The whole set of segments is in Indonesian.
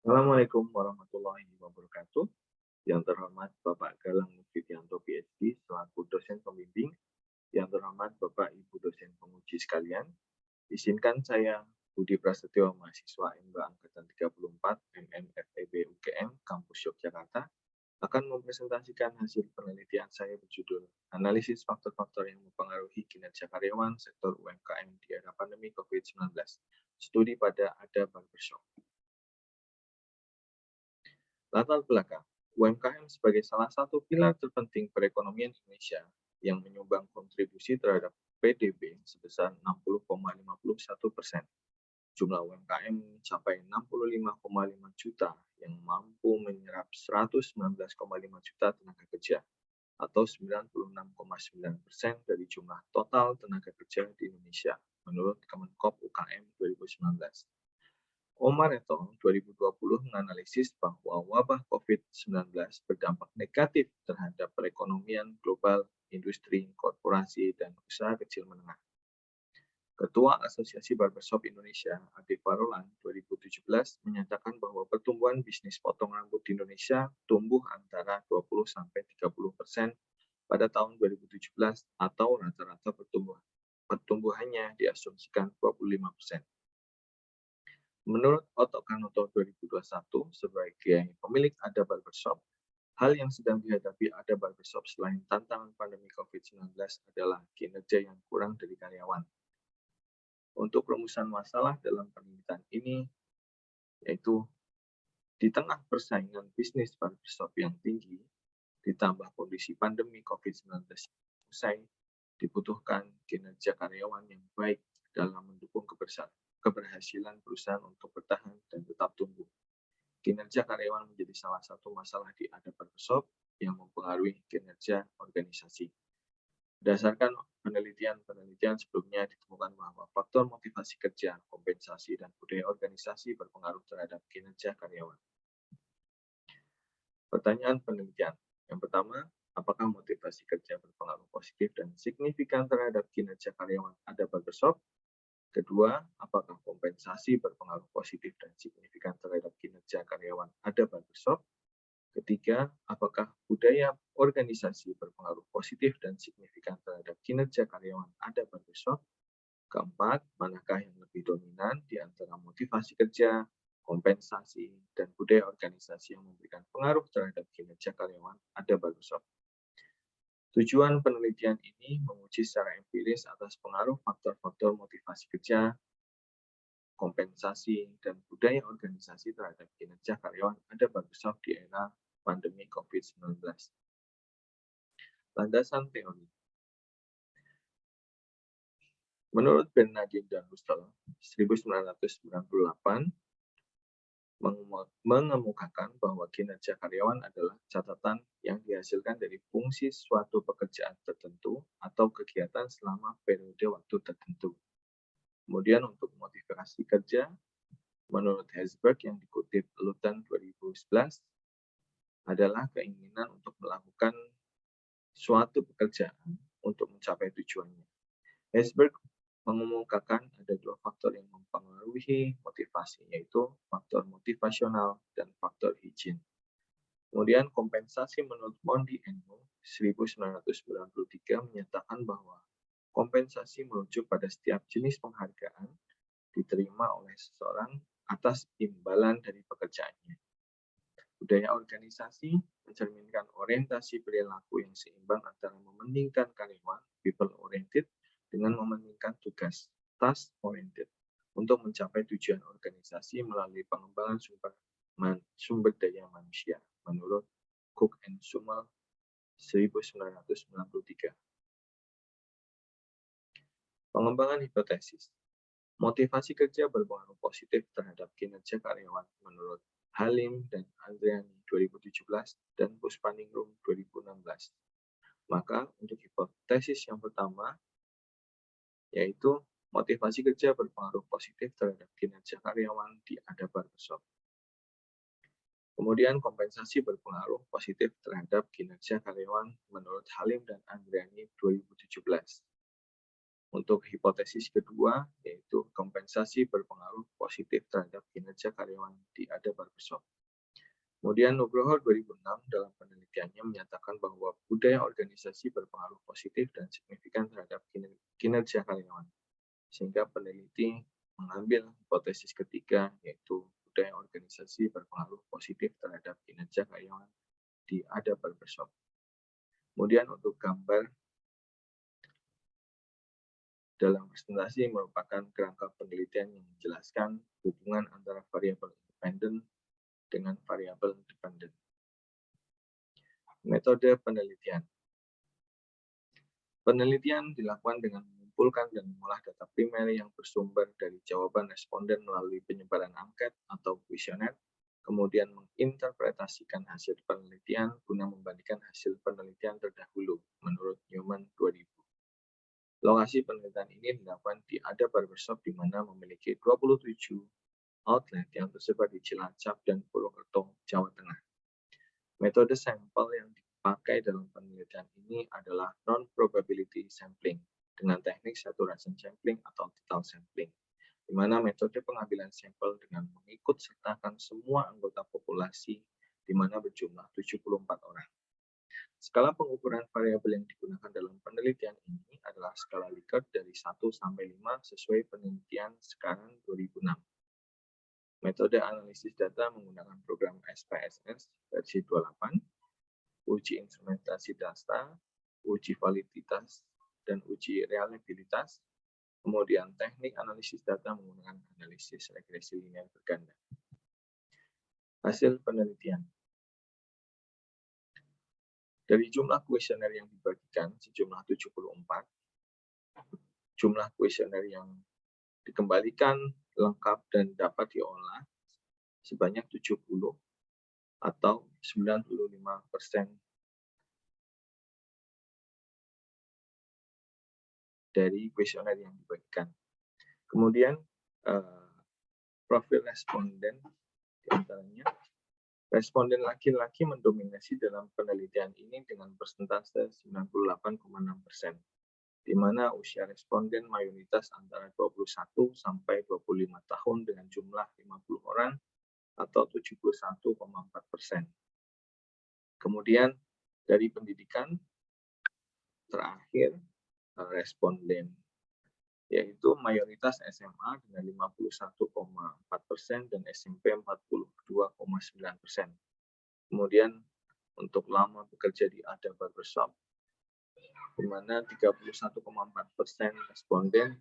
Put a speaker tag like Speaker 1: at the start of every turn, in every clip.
Speaker 1: Assalamualaikum warahmatullahi wabarakatuh. Yang terhormat Bapak Galang Muktianto PhD selaku dosen pembimbing, yang terhormat Bapak Ibu dosen penguji sekalian, izinkan saya Budi Prasetyo, mahasiswa MBA angkatan 34 MMFEB UGM Kampus Yogyakarta, akan mempresentasikan hasil penelitian saya berjudul Analisis Faktor-Faktor yang Mempengaruhi Kinerja Karyawan Sektor UMKM di Era Pandemi COVID-19, studi pada Ada Barbershop. Latar belakang, UMKM sebagai salah satu pilar terpenting perekonomian Indonesia yang menyumbang kontribusi terhadap PDB sebesar 60,51%. Jumlah UMKM mencapai 65,5 juta yang mampu menyerap 119,5 juta tenaga kerja atau 96,9% dari jumlah total tenaga kerja di Indonesia menurut Kemenkop UKM 2019. Omar et al. 2020 menganalisis bahwa wabah COVID-19 berdampak negatif terhadap perekonomian global, industri, korporasi, dan usaha kecil menengah. Ketua Asosiasi Barbershop Indonesia, Ade Farolan, 2017 menyatakan bahwa pertumbuhan bisnis potong rambut di Indonesia tumbuh antara 20-30% pada tahun 2017 atau rata-rata pertumbuhannya diasumsikan 25%. Menurut Oto Kanoto 2021, sebagai pemilik Ada Barbershop, hal yang sedang dihadapi Ada Barbershop selain tantangan pandemi COVID-19 adalah kinerja yang kurang dari karyawan. Untuk rumusan masalah dalam penelitian ini, yaitu di tengah persaingan bisnis barbershop yang tinggi, ditambah kondisi pandemi COVID-19 usai, dibutuhkan kinerja karyawan yang baik dalam mendukung keberhasilan perusahaan untuk bertahan dan tetap tumbuh. Kinerja karyawan menjadi salah satu masalah di Ada Barbershop yang mempengaruhi kinerja organisasi. Berdasarkan penelitian sebelumnya ditemukan bahwa faktor motivasi kerja, kompensasi, dan budaya organisasi berpengaruh terhadap kinerja karyawan. Pertanyaan penelitian. Yang pertama, apakah motivasi kerja berpengaruh positif dan signifikan terhadap kinerja karyawan Ada Barbershop? Kedua, apakah kompensasi berpengaruh positif dan signifikan terhadap kinerja karyawan Ada Barbershop? Ketiga, apakah budaya organisasi berpengaruh positif dan signifikan terhadap kinerja karyawan Ada Barbershop? Keempat, manakah yang lebih dominan di antara motivasi kerja, kompensasi, dan budaya organisasi yang memberikan pengaruh terhadap kinerja karyawan Ada Barbershop? Tujuan penelitian ini menguji secara empiris atas pengaruh faktor-faktor motivasi kerja, kompensasi, dan budaya organisasi terhadap kinerja karyawan Ada Barbershop di era pandemi COVID-19. Landasan teori. Menurut Bernardin dan Russell, 1998, mengemukakan bahwa kinerja karyawan adalah catatan yang dihasilkan dari fungsi suatu pekerjaan tertentu atau kegiatan selama periode waktu tertentu. Kemudian untuk motivasi kerja, menurut Herzberg yang dikutip Luton 2011, adalah keinginan untuk melakukan suatu pekerjaan untuk mencapai tujuannya. Herzberg mengemukakan ada dua faktor yang mempengaruhi motivasi, yaitu faktor motivasional dan faktor hijin. Kemudian kompensasi menurut Mondi Eno 1993 menyatakan bahwa kompensasi merujuk pada setiap jenis penghargaan diterima oleh seseorang atas imbalan dari pekerjaannya. Budaya organisasi mencerminkan orientasi perilaku yang seimbang antara mementingkan karyawan, people oriented, dengan mementingkan tugas, task oriented, untuk mencapai tujuan organisasi melalui pengembangan sumber daya manusia, menurut Cook and Sumel 1993. Pengembangan hipotesis. Motivasi kerja berpengaruh positif terhadap kinerja karyawan menurut Halim dan Andriani 2017 dan Puspaningrum 2016. Maka untuk hipotesis yang pertama, yaitu motivasi kerja berpengaruh positif terhadap kinerja karyawan di Ada Barbershop. Kemudian kompensasi berpengaruh positif terhadap kinerja karyawan menurut Halim dan Andriani 2017. Untuk hipotesis kedua, yaitu kompensasi berpengaruh positif terhadap kinerja karyawan di Ada Barbershop. Kemudian Nugroho 2006 dalam penelitiannya menyatakan bahwa budaya organisasi berpengaruh positif dan signifikan terhadap kinerja karyawan. Sehingga peneliti mengambil hipotesis ketiga, yaitu budaya organisasi berpengaruh positif terhadap kinerja karyawan di Ada Barbershop. Kemudian untuk gambar dalam presentasi merupakan kerangka penelitian yang menjelaskan hubungan antara variabel independen dengan variabel dependen. Metode penelitian. Penelitian dilakukan dengan mengumpulkan dan mengolah data primer yang bersumber dari jawaban responden melalui penyebaran angket atau kuesioner, kemudian menginterpretasikan hasil penelitian guna membandingkan hasil penelitian terdahulu menurut Newman 2000. Lokasi penelitian ini dilakukan di Ada Barbershop di mana memiliki 27 outlet yang tersebar di Cilacap dan Purwokerto, Jawa Tengah. Metode sampel yang dipakai dalam penelitian ini adalah non-probability sampling dengan teknik saturation sampling atau total sampling, di mana metode pengambilan sampel dengan mengikut sertakan semua anggota populasi di mana berjumlah 74 orang. Skala pengukuran variabel yang digunakan dalam penelitian ini adalah skala Likert dari 1 sampai 5 sesuai penelitian sekarang 2006. Metode analisis data menggunakan program SPSS versi 28, uji instrumentasi data, uji validitas, dan uji reliabilitas. Kemudian teknik analisis data menggunakan analisis regresi linear berganda. Hasil penelitian. Dari jumlah kuesioner yang dibagikan sejumlah 74, jumlah kuesioner yang dikembalikan lengkap dan dapat diolah sebanyak 70 atau 95% dari kuesioner yang dibagikan. Kemudian profil responden diantaranya. Responden laki-laki mendominasi dalam penelitian ini dengan persentase 98,6%, di mana usia responden mayoritas antara 21 sampai 25 tahun dengan jumlah 50 orang atau 71,4%. Kemudian dari pendidikan terakhir responden yaitu mayoritas SMA dengan 51,4% dan SMP 42,9%. Kemudian untuk lama bekerja di Ada Barbershop, di mana 31,4% responden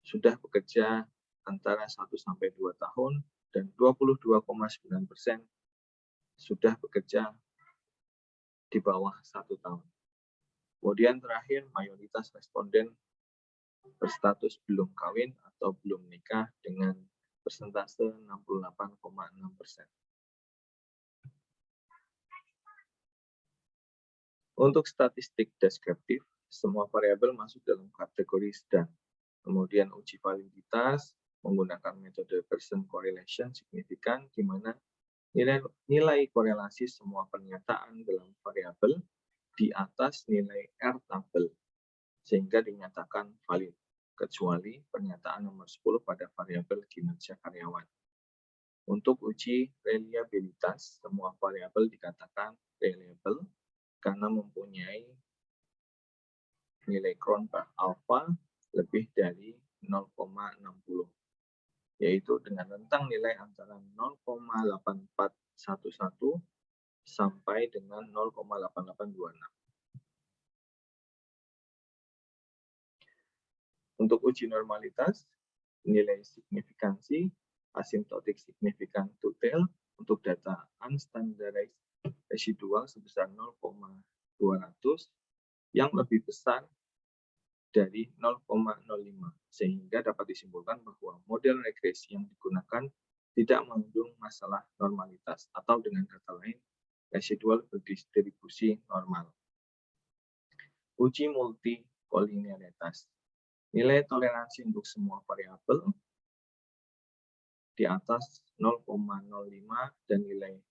Speaker 1: sudah bekerja antara 1 sampai 2 tahun dan 22,9% sudah bekerja di bawah 1 tahun. Kemudian terakhir mayoritas responden berstatus belum kawin atau belum nikah dengan persentase 68,6%. Untuk statistik deskriptif, semua variabel masuk dalam kategori sedang. Kemudian uji validitas menggunakan metode Pearson correlation signifikan, di mana nilai korelasi semua pernyataan dalam variabel di atas nilai R tabel, sehingga dinyatakan valid, kecuali pernyataan nomor 10 pada variabel kinerja karyawan. Untuk uji reliabilitas, semua variabel dikatakan reliable karena mempunyai nilai Cron per alpha lebih dari 0,60, yaitu dengan rentang nilai antara 0,8411 sampai dengan 0,8826. Untuk uji normalitas, nilai signifikansi asymptotic significant to tail untuk data unstandardized residual sebesar 0,200 yang lebih besar dari 0,05, sehingga dapat disimpulkan bahwa model regresi yang digunakan tidak mengandung masalah normalitas, atau dengan kata lain, residual berdistribusi normal. Uji multikolinearitas. Nilai toleransi untuk semua variabel di atas 0,05 dan nilai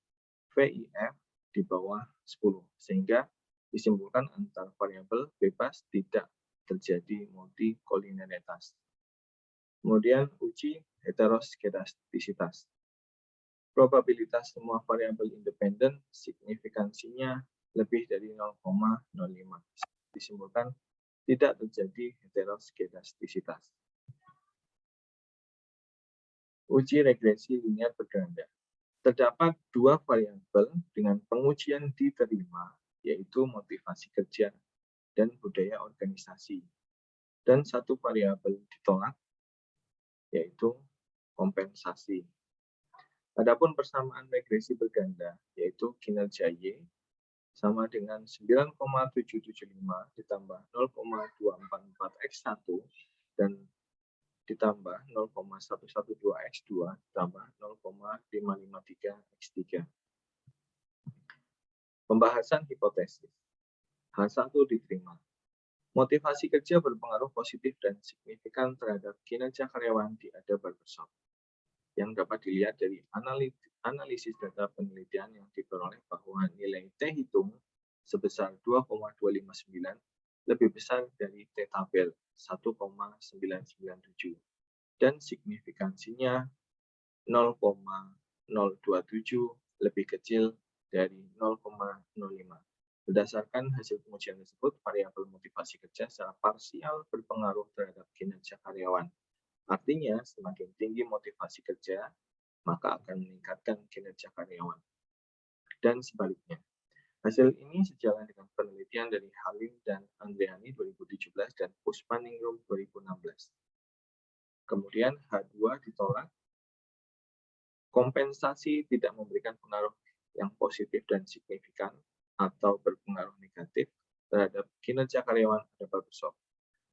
Speaker 1: VIF di bawah 10, sehingga disimpulkan antar variabel bebas tidak terjadi multikolinialitas. Kemudian uji heteroskedastisitas. Probabilitas semua variabel independen signifikansinya lebih dari 0,05. Disimpulkan tidak terjadi heteroskedastisitas. Uji regresi linear berganda. Terdapat dua variabel dengan pengujian diterima, yaitu motivasi kerja dan budaya organisasi. Dan satu variabel ditolak, yaitu kompensasi. Adapun persamaan regresi berganda, yaitu kinerja Y, sama dengan 9,775 ditambah 0,244X1 dan ditambah 0,112X2 ditambah 0,553X3. Pembahasan hipotesis. H1 diterima. Motivasi kerja berpengaruh positif dan signifikan terhadap kinerja karyawan di Ada Barbershop, yang dapat dilihat dari analisis data penelitian yang diperoleh bahwa nilai T hitung sebesar 2,259 lebih besar dari T tabel 1,997 dan signifikansinya 0,027 lebih kecil dari 0,05. Berdasarkan hasil pengujian tersebut, variabel motivasi kerja secara parsial berpengaruh terhadap kinerja karyawan. Artinya, semakin tinggi motivasi kerja, maka akan meningkatkan kinerja karyawan. Dan sebaliknya. Hasil ini sejalan dengan penelitian dari Halim dan Andriani 2017 dan Puspaningrum 2016. Kemudian H2 ditolak. Kompensasi tidak memberikan pengaruh yang positif dan signifikan atau berpengaruh negatif terhadap kinerja karyawan Ada Barbershop.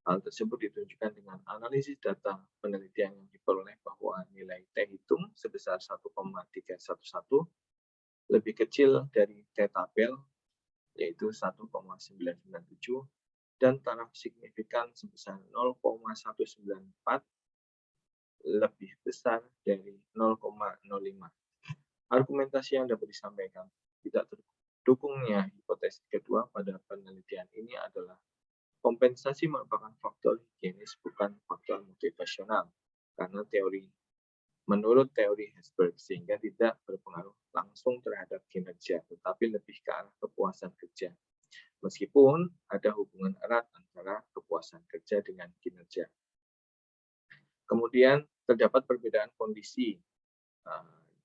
Speaker 1: Hal tersebut ditunjukkan dengan analisis data penelitian yang diperoleh bahwa nilai T hitung sebesar 1,311 lebih kecil dari T tabel, yaitu 1,997, dan taraf signifikan sebesar 0,194 lebih besar dari 0,05. Argumentasi yang dapat disampaikan tidak terdukungnya hipotesis kedua pada penelitian ini adalah kompensasi merupakan faktor higienis, bukan faktor motivasional, karena menurut teori Herzberg, sehingga tidak berpengaruh langsung terhadap kinerja, tetapi lebih ke arah kepuasan kerja. Meskipun ada hubungan erat antara kepuasan kerja dengan kinerja. Kemudian terdapat perbedaan kondisi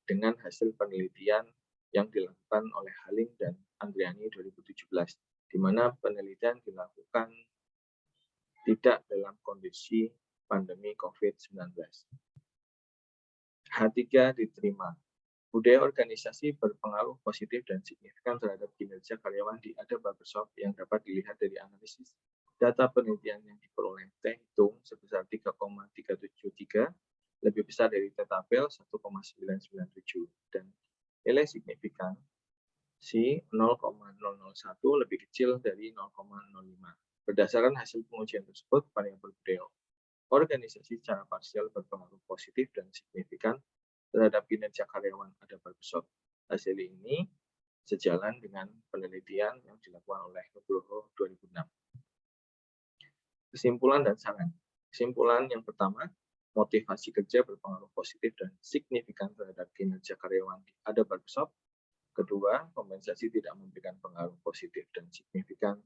Speaker 1: dengan hasil penelitian yang dilakukan oleh Halim dan Andriani 2017, di mana penelitian dilakukan tidak dalam kondisi pandemi COVID-19. H3 diterima. Budaya organisasi berpengaruh positif dan signifikan terhadap kinerja karyawan di Ada Barbershop yang dapat dilihat dari analisis data penelitian yang diperoleh T hitung sebesar 3,373 lebih besar dari T tabel 1,997 dan nilai signifikan si 0,001 lebih kecil dari 0,05. Berdasarkan hasil pengujian tersebut, variabel budaya organisasi secara parsial berpengaruh positif dan signifikan terhadap kinerja karyawan Ada Barbershop. Hasil ini sejalan dengan penelitian yang dilakukan oleh Nugroho 2006. Kesimpulan dan saran. Kesimpulan yang pertama, motivasi kerja berpengaruh positif dan signifikan terhadap kinerja karyawan di Ada Barbershop. Kedua, kompensasi tidak memberikan pengaruh positif dan signifikan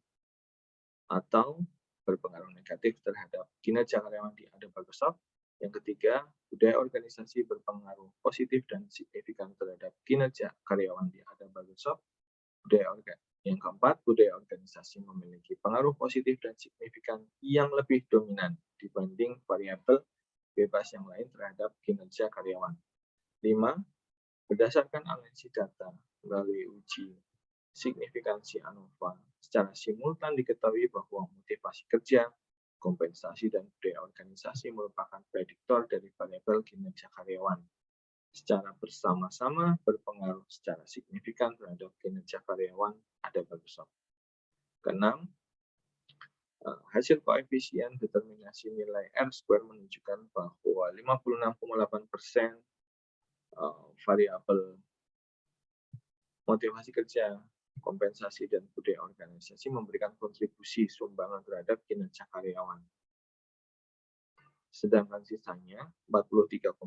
Speaker 1: atau berpengaruh negatif terhadap kinerja karyawan di Ada Barbershop. Yang ketiga, budaya organisasi berpengaruh positif dan signifikan terhadap kinerja karyawan di Ada Barbershop. Yang keempat, budaya organisasi memiliki pengaruh positif dan signifikan yang lebih dominan dibanding variabel bebas yang lain terhadap kinerja karyawan. 5. Berdasarkan analisis data melalui uji signifikansi ANOVA, secara simultan diketahui bahwa motivasi kerja, kompensasi, dan budaya organisasi merupakan prediktor dari variabel kinerja karyawan. Secara bersama-sama berpengaruh secara signifikan terhadap kinerja karyawan Ada Barbershop. Keenam, hasil koefisien determinasi nilai R-square menunjukkan bahwa 56,8% variabel motivasi kerja Kompensasi dan budaya organisasi memberikan kontribusi sumbangan terhadap kinerja karyawan. Sedangkan sisanya 43,2%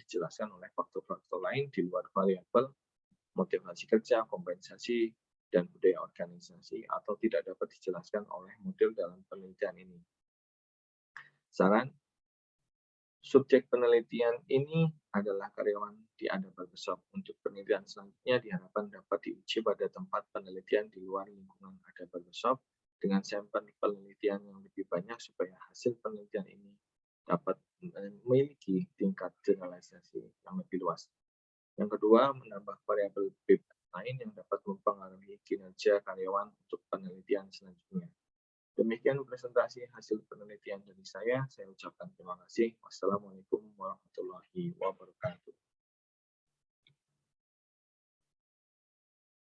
Speaker 1: dijelaskan oleh faktor-faktor lain di luar variabel motivasi kerja, kompensasi, dan budaya organisasi atau tidak dapat dijelaskan oleh model dalam penelitian ini. Saran, subjek penelitian ini adalah karyawan di Ada Barbershop. Untuk penelitian selanjutnya diharapkan dapat diuji pada tempat penelitian di luar lingkungan Ada Barbershop dengan sampel penelitian yang lebih banyak supaya hasil penelitian ini dapat memiliki tingkat generalisasi yang lebih luas. Yang kedua, menambah variabel bebas lain yang dapat mempengaruhi kinerja karyawan untuk penelitian selanjutnya. Demikian presentasi hasil penelitian dari saya. Saya ucapkan terima kasih. Wassalamualaikum warahmatullahi wabarakatuh.